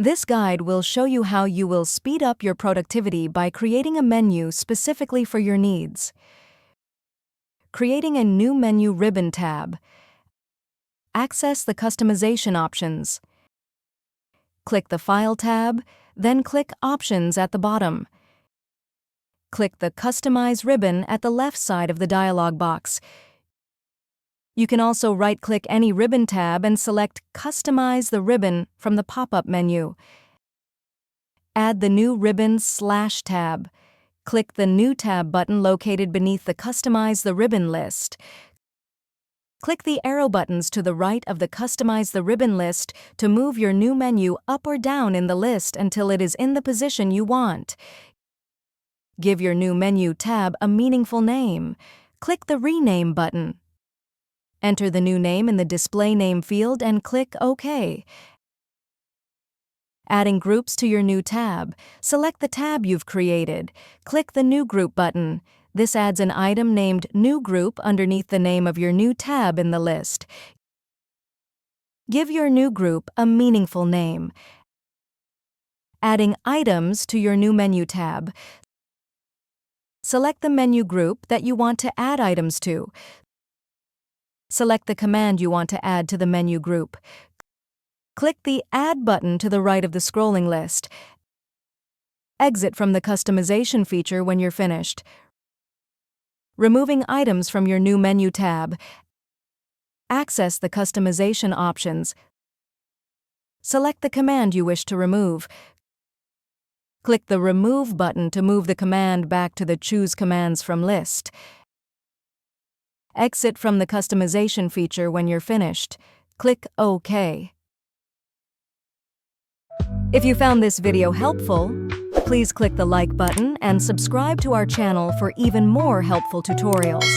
This guide will show you how you will speed up your productivity by creating a menu specifically for your needs. Creating a new menu ribbon tab. Access the customization options. Click the File tab, then click Options at the bottom. Click the Customize ribbon at the left side of the dialog box. You can also right-click any ribbon tab and select Customize the ribbon from the pop-up menu. Add the new ribbon / tab. Click the New Tab button located beneath the Customize the Ribbon list. Click the arrow buttons to the right of the Customize the Ribbon list to move your new menu up or down in the list until it is in the position you want. Give your new menu tab a meaningful name. Click the Rename button. Enter the new name in the Display Name field and click OK. Adding groups to your new tab. Select the tab you've created. Click the New Group button. This adds an item named New Group underneath the name of your new tab in the list. Give your new group a meaningful name. Adding items to your new menu tab. Select the menu group that you want to add items to. Select the command you want to add to the menu group. Click the Add button to the right of the scrolling list. Exit from the customization feature when you're finished. Removing items from your new menu tab. Access the customization options. Select the command you wish to remove. Click the Remove button to move the command back to the Choose Commands from list. Exit from the customization feature when you're finished. Click OK. If you found this video helpful, please click the like button and subscribe to our channel for even more helpful tutorials.